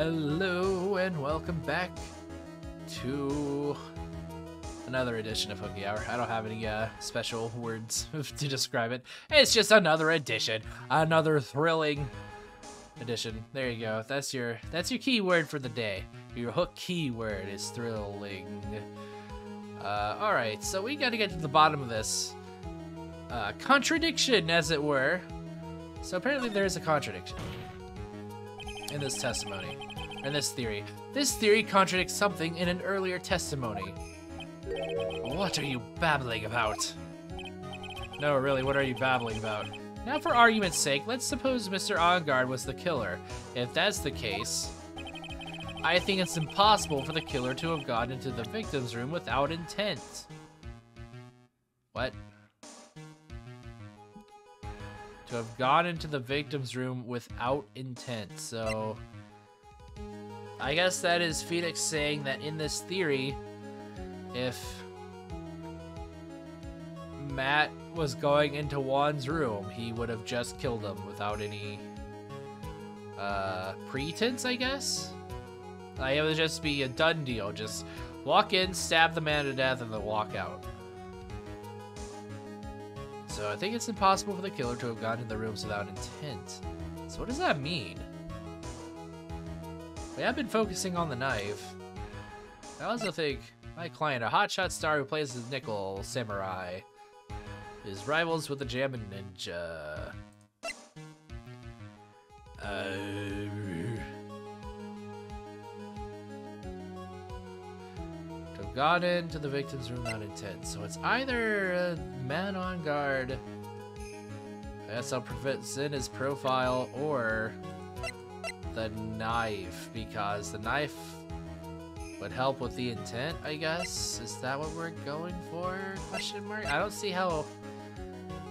Hello and welcome back to another edition of Hooky Hour. I don't have any special words to describe it. It's just another edition, another thrilling edition. There you go. That's your keyword for the day. Your hook keyword is thrilling. All right, so we got to get to the bottom of this contradiction, as it were. So apparently there is a contradiction in this testimony, in this theory. This theory contradicts something in an earlier testimony. What are you babbling about? No, really, what are you babbling about? Now, for argument's sake, let's suppose Mr. OnGuard was the killer. If that's the case, I think it's impossible for the killer to have gone into the victim's room without intent. What? To have gone into the victim's room without intent. So I guess that is Phoenix saying that in this theory, if Matt was going into Juan's room, he would have just killed him without any pretense, I guess? Like, it would just be a done deal. Just walk in, stab the man to death, and then walk out. So I think it's impossible for the killer to have gone into the rooms without intent. So what does that mean? We have been focusing on the knife. I also think my client, a hotshot star who plays as Nickel Samurai, is rivals with the Jammin' Ninja. To have gone into the victim's room without intent. So it's either a man on guard, that's how prevents in his profile, or the knife, because the knife would help with the intent, I guess. Is that what we're going for? Question mark? I don't see how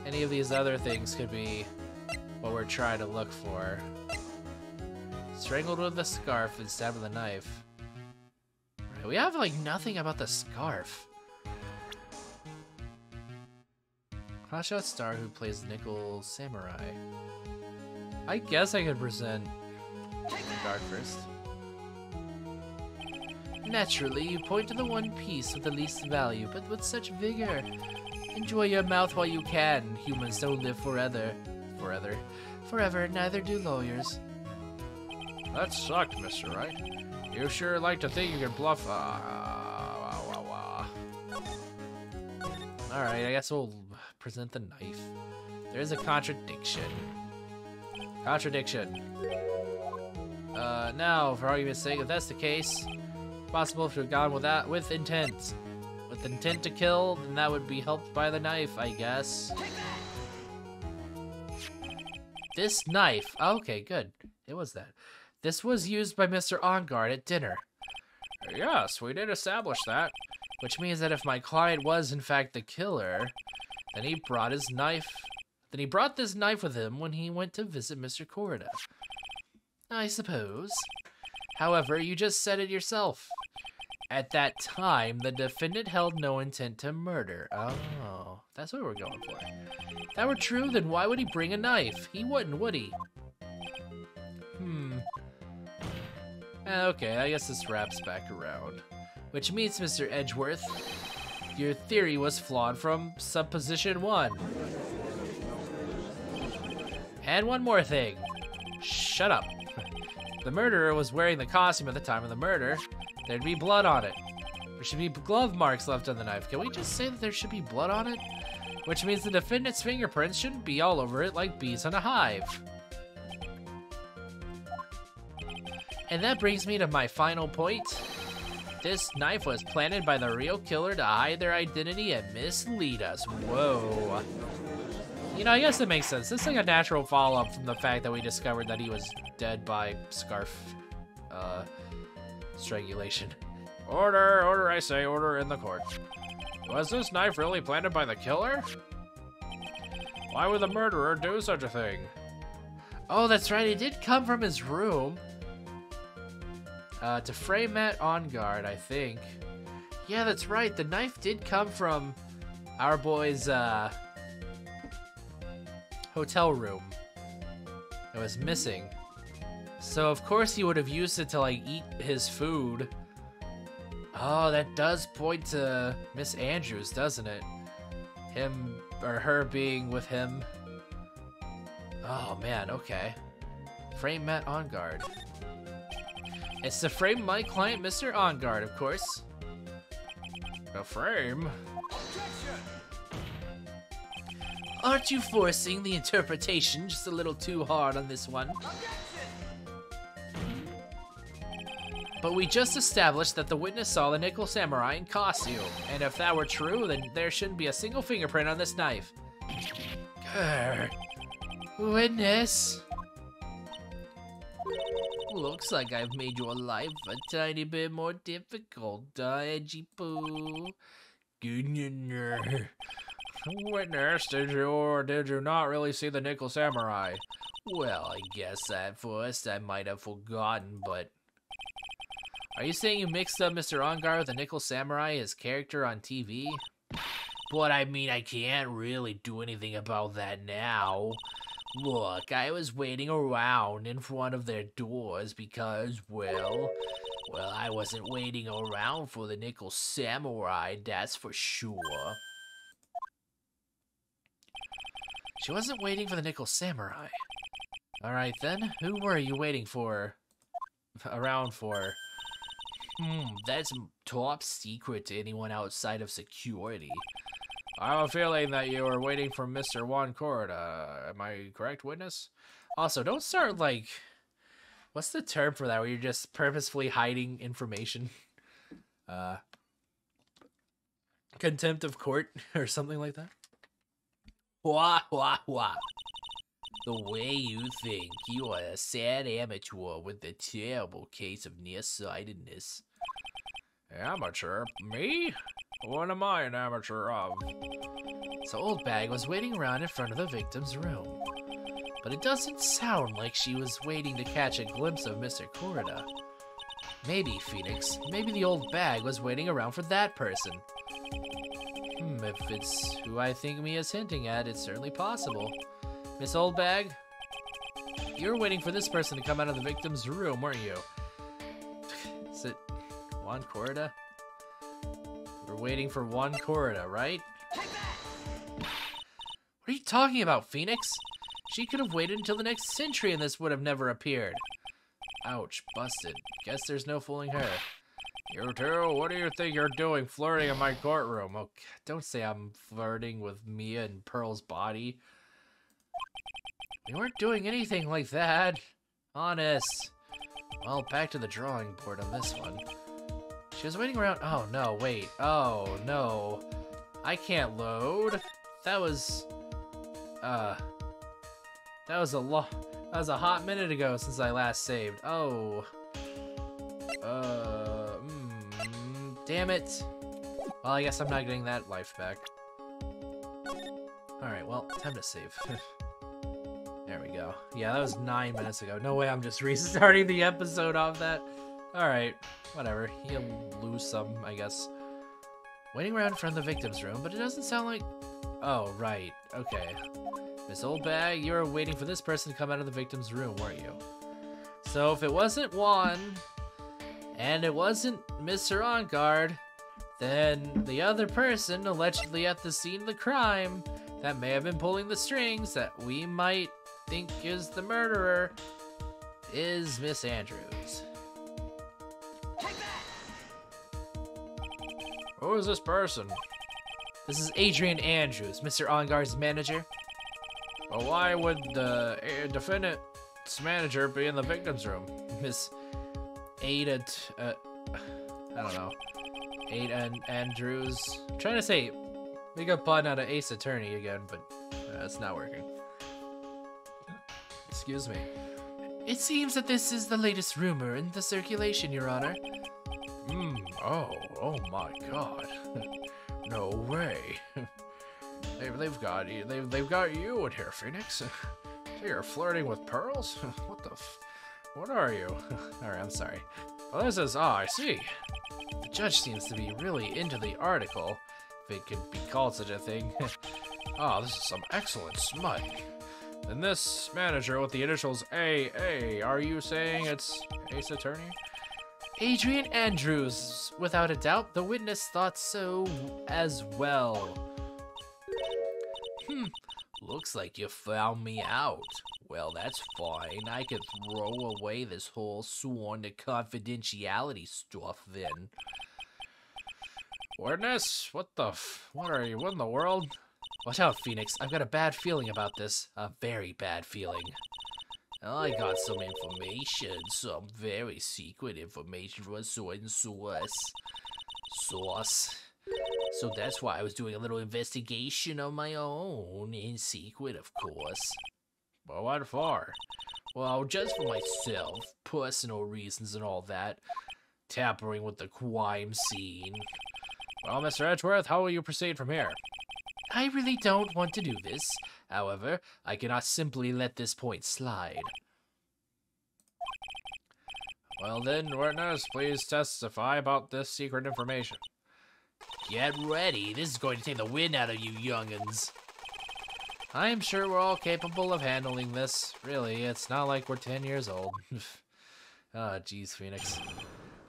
any of these other things could be what we're trying to look for. Strangled with a scarf and stabbed with a knife. Right, we have like nothing about the scarf. Hotshot star who plays Nickel Samurai. I guess I could present guard first. Naturally, you point to the one piece with the least value, but with such vigor. Enjoy your mouth while you can. Humans don't live forever. Forever, neither do lawyers. That sucked, Mr. Wright. You sure like to think you can bluff. Alright, I guess we'll present the knife. There's a contradiction. Now, for argument's sake, if that's the case, possible to have gone with intent. With intent to kill, then that would be helped by the knife, I guess. This knife. Okay, good. It was that. This was used by Mr. OnGuard at dinner. Yes, we did establish that. Which means that if my client was in fact the killer, then he brought his knife. Then he brought this knife with him when he went to visit Mr. Corrida. I suppose. However, you just said it yourself. At that time, the defendant held no intent to murder. Oh, that's what we're going for. If that were true, then why would he bring a knife? He wouldn't, would he? Okay, I guess this wraps back around. Which means, Mr. Edgeworth, your theory was flawed from supposition 1. And one more thing. Shut up. The murderer was wearing the costume at the time of the murder. There'd be blood on it. There should be glove marks left on the knife. Can we just say that there should be blood on it? Which means the defendant's fingerprints shouldn't be all over it like bees on a hive. And that brings me to my final point. This knife was planted by the real killer to hide their identity and mislead us. Whoa. You know, I guess it makes sense. This is like a natural follow-up from the fact that we discovered that he was dead by scarf strangulation. Order, I say, order in the court. Was this knife really planted by the killer? Why would the murderer do such a thing? Oh, that's right, it did come from his room. To frame Matt OnGuard, I think. Yeah, that's right, the knife did come from our boy's, hotel room. It was missing. So of course he would have used it to like eat his food. Oh, that does point to Miss Andrews, doesn't it? Him or her being with him. Oh man, okay. Frame Matt on guard. It's to frame my client, Mr. On Guard, of course. A frame? Aren't you forcing the interpretation just a little too hard on this one? But we just established that the witness saw the Nickel Samurai in costume, and if that were true, then there shouldn't be a single fingerprint on this knife. Grr. Witness? Looks like I've made your life a tiny bit more difficult, Edgy Poo. Witness, did you or did you not really see the Nickel Samurai? Well, I guess at first I might have forgotten, but... Are you saying you mixed up Mr. Ongar with the Nickel Samurai, his character on TV? But I mean, I can't really do anything about that now. Look, I was waiting around in front of their doors because, well, I wasn't waiting around for the Nickel Samurai, that's for sure. She wasn't waiting for the Nickel Samurai. Alright then, who were you waiting for? Around for? That's top secret to anyone outside of security. I have a feeling that you were waiting for Mr. Juan Corrida. Am I correct, witness? Also, don't start, like... What's the term for that, where you're just purposefully hiding information? Contempt of court, or something like that? Wah, wah, wah. The way you think, you are a sad amateur with a terrible case of nearsightedness. Amateur? Me? What am I an amateur of? So Old Bag was waiting around in front of the victim's room. But it doesn't sound like she was waiting to catch a glimpse of Mr. Corrida. Maybe, Phoenix, maybe the Old Bag was waiting around for that person. If it's who I think Mia's hinting at, it's certainly possible. Miss Old Bag, you were waiting for this person to come out of the victim's room, weren't you? Is it Juan Corrida? We're waiting for Juan Corrida, right? What are you talking about, Phoenix? She could have waited until the next century and this would have never appeared. Ouch, busted. Guess there's no fooling her. You two, what do you think you're doing flirting in my courtroom? Oh, don't say I'm flirting with Mia and Pearl's body. We weren't doing anything like that. Honest. Well, back to the drawing board on this one. She was waiting around. Oh, no, wait. Oh, no. I can't load. That was a hot minute ago since I last saved. Oh. Damn it. Well, I guess I'm not getting that life back. Alright, well, time to save. There we go. Yeah, that was 9 minutes ago. No way I'm just restarting the episode off that. Alright, whatever. You'll lose some, I guess. Waiting around in front of the victim's room, but it doesn't sound like... Oh, right. Okay. Miss Old Bag, you were waiting for this person to come out of the victim's room, weren't you? So if it wasn't Juan, and it wasn't Mr. On Guard, then the other person allegedly at the scene of the crime that may have been pulling the strings that we might think is the murderer is Miss Andrews. Who is this person? This is Adrian Andrews, Mr. On Guard's manager. Well, why would the defendant's manager be in the victim's room? Miss Ada, I don't know. Ada Andrews. I'm trying to say, make a pun out of Ace Attorney again, but it's not working. Excuse me. It seems that this is the latest rumor in the circulation, Your Honor. Oh my God. No way. They've got you in here, Phoenix. So you're flirting with pearls? What are you? Alright, I'm sorry. Well, this is, I see. The judge seems to be really into the article, if it could be called such a thing. Oh, this is some excellent smut. And this manager with the initials AA, are you saying it's Ace Attorney? Adrian Andrews. Without a doubt, the witness thought so as well. Looks like you found me out. Well, that's fine. I could throw away this whole sworn to confidentiality stuff then. Witness? What are you, what in the world? Watch out, Phoenix. I've got a bad feeling about this. A very bad feeling. I got some information. Some very secret information from a certain source. So that's why I was doing a little investigation on my own. In secret, of course. But what for? Well, just for myself. Personal reasons and all that. Tampering with the crime scene. Well, Mr. Edgeworth, how will you proceed from here? I really don't want to do this. However, I cannot simply let this point slide. Well then, witness, please testify about this secret information. Get ready. This is going to take the wind out of you young'uns. I am sure we're all capable of handling this. Really, it's not like we're 10 years old. Ah, jeez, Phoenix.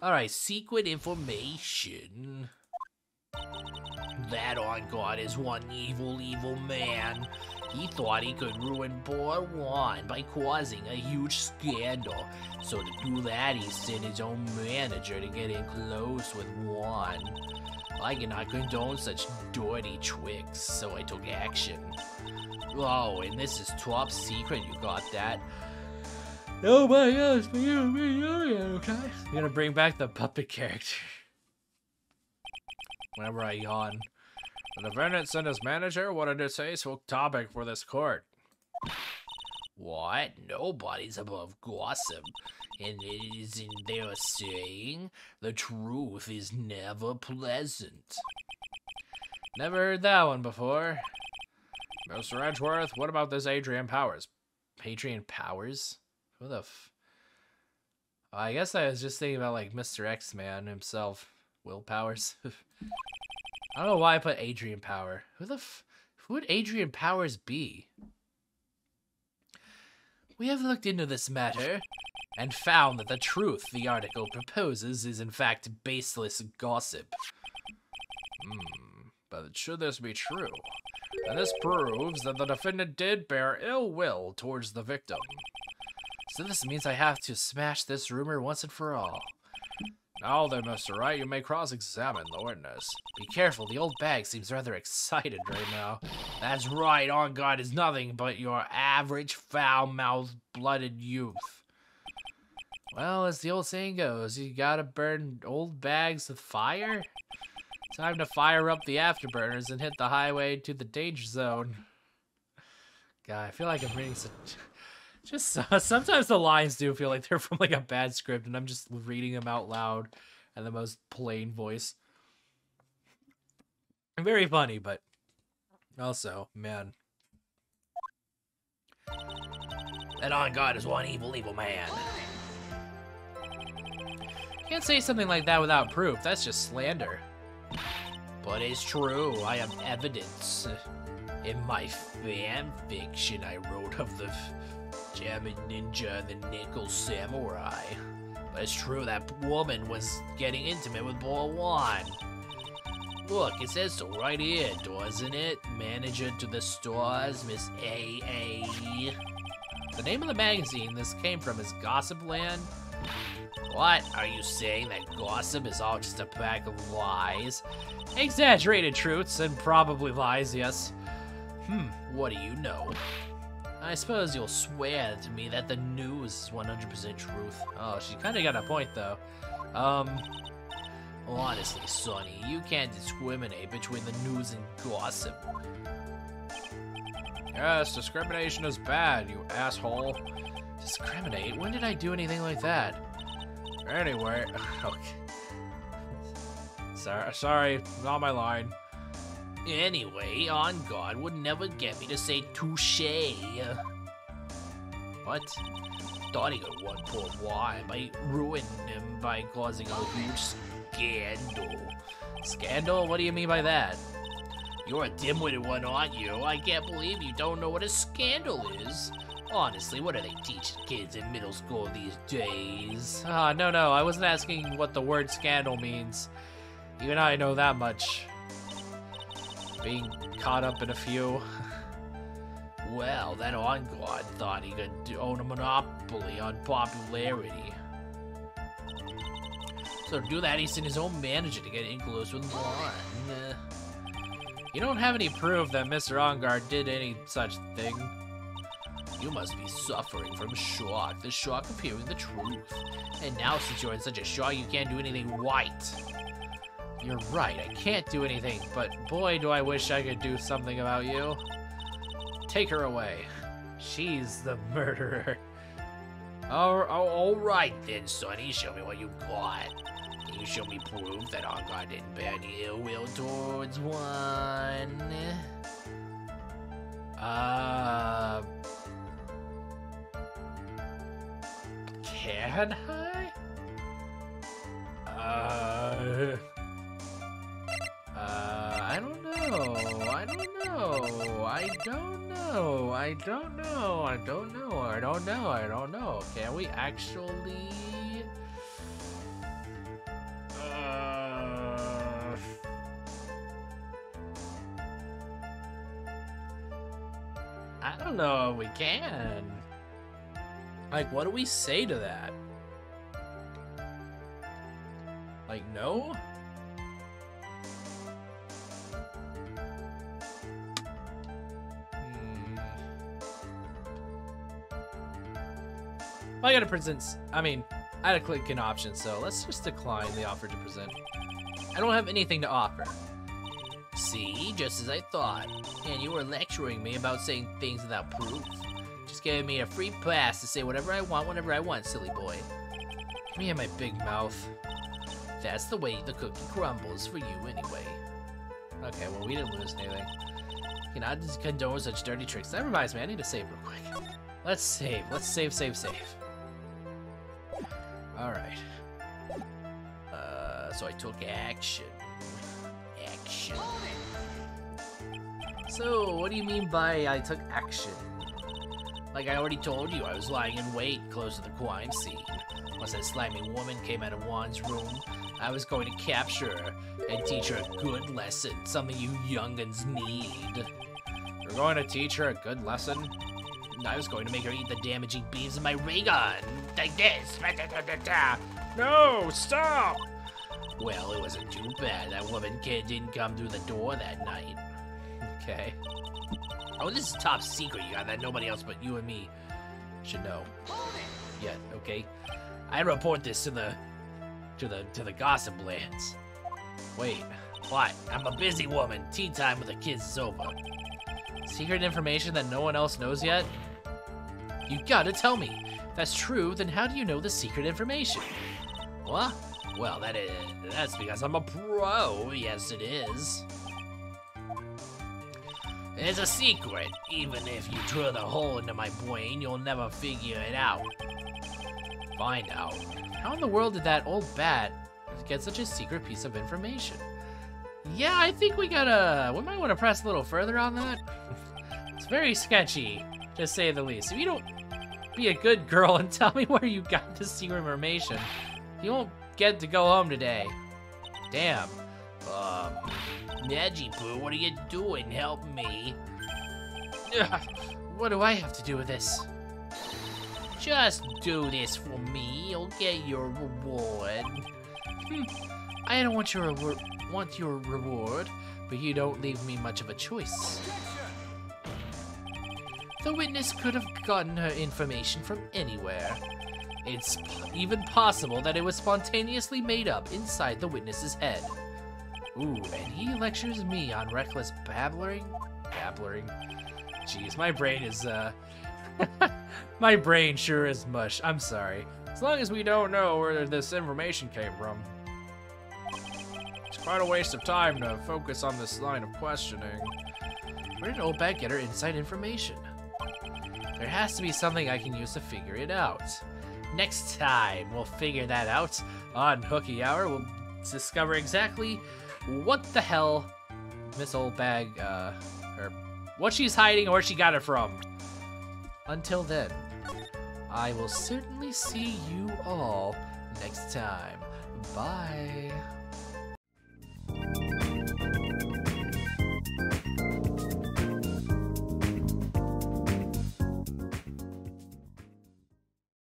Alright, secret information. That on God is one evil, evil man. He thought he could ruin poor Juan by causing a huge scandal. So to do that, he sent his own manager to get in close with Juan. I cannot condone such dirty tricks, so I took action. Oh, and this is top secret, you got that? Oh my gosh, but okay? I'm gonna bring back the puppet character. Whenever I yawn. The defendant sent his manager. What did it say? So topic for this court. What? Nobody's above gossip. And isn't there a saying? The truth is never pleasant. Never heard that one before. Mr. Edgeworth, what about this Adrian Powers? Adrian Powers? Who the I guess I was just thinking about, like, Mr. X-Man himself. Will Powers. I don't know why I put Adrian Power. Who would Adrian Powers be? We have looked into this matter and found that the truth the article proposes is in fact baseless gossip. But should this be true, then this proves that the defendant did bear ill will towards the victim. So this means I have to smash this rumor once and for all. Now then, Mr. Wright, you may cross-examine the witness. Be careful, the old bag seems rather excited right now. That's right, On God is nothing but your average foul-mouthed, blooded youth. Well, as the old saying goes, you gotta burn old bags with fire? Time to fire up the afterburners and hit the highway to the danger zone. God, I feel like I'm reading some... Just sometimes the lines do feel like they're from like a bad script, and I'm just reading them out loud in the most plain voice. Very funny, but also, man. That On God is one evil, evil man. Can't say something like that without proof. That's just slander. But it's true. I have evidence. In my fan fiction I wrote of the Jamming Ninja and the Nickel Samurai. But it's true that woman was getting intimate with poor Juan. Look, it says so right here, doesn't it? Manager to the stars, Miss A.A. The name of the magazine this came from is Gossip Land. What? Are you saying that gossip is all just a pack of lies? Exaggerated truths and probably lies, yes. What do you know? I suppose you'll swear to me that the news is 100% truth. Oh, she kind of got a point, though. Honestly, Sonny, you can't discriminate between the news and gossip. Yes, discrimination is bad, you asshole. Discriminate? When did I do anything like that? Anyway, okay. Sorry, not my line. Anyway, On God would never get me to say touche. What? Thought he could one poor Juan by ruining him by causing a huge scandal. Scandal? What do you mean by that? You're a dim-witted one, aren't you? I can't believe you don't know what a scandal is. Honestly, what are they teaching kids in middle school these days? No, I wasn't asking what the word scandal means. Even I know that much. Being caught up in a few. Well, that on-guard thought he could own a monopoly on popularity. So to do that, he sent his own manager to get in close with one. You don't have any proof that Mr. Onguard did any such thing. You must be suffering from shock, the shock of hearing the truth. And now, since you're in such a shock, you can't do anything right. You're right, I can't do anything, but boy, do I wish I could do something about you. Take her away. She's the murderer. All right then, Sonny, show me what you got. Can you show me proof that Onguard didn't bear any ill will towards one? Can I? I don't know. Can we actually? I don't know if we can. Like, what do we say to that? Like, no? I gotta present. I mean, I had to click an option, so let's just decline the offer to present. I don't have anything to offer. See, just as I thought. And you were lecturing me about saying things without proof. Just giving me a free pass to say whatever I want whenever I want, silly boy. Me and my big mouth. That's the way the cookie crumbles for you anyway. Okay, well, we didn't lose anything. You cannot condone such dirty tricks. That reminds me, I need to save real quick. Let's save. Let's save. Alright. So I took action. So, what do you mean by I took action? Like I already told you, I was lying in wait close to the crime scene. Once that slimy woman came out of Juan's room, I was going to capture her and teach her a good lesson, something you young'uns need. You're going to teach her a good lesson? I was going to make her eat the damaging beams of my ray gun, like this. No, stop! Well, it wasn't too bad. That woman kid didn't come through the door that night. Okay. Oh, this is top secret, you got that nobody else but you and me should know. Yet, okay. I report this to the gossip lands. Wait, what? I'm a busy woman. Tea time with the kids is over. Secret information that no one else knows yet? You gotta tell me. If that's true, then how do you know the secret information? What? Well, that's because I'm a pro. Yes, it is. It's a secret. Even if you drill a hole into my brain, you'll never figure it out. Find out. How in the world did that old bat get such a secret piece of information? Yeah, I think we might want to press a little further on that. It's very sketchy, to say the least. If you don't be a good girl and tell me where you got the secret information, you won't get to go home today. Damn. Neji-poo, what are you doing? Help me. Ugh, what do I have to do with this? Just do this for me. You'll get your reward. I don't want your reward, but you don't leave me much of a choice. The witness could have gotten her information from anywhere. It's even possible that it was spontaneously made up inside the witness's head. Ooh, and he lectures me on reckless babbling? Jeez, my brain is, my brain sure is mush. I'm sorry. As long as we don't know where this information came from. It's quite a waste of time to focus on this line of questioning. Where did Old Bat get her inside information? There has to be something I can use to figure it out. Next time, we'll figure that out on Hooky Hour. We'll discover exactly what the hell Miss Old Bag, or what she's hiding or where she got it from. Until then, I will certainly see you all next time. Bye.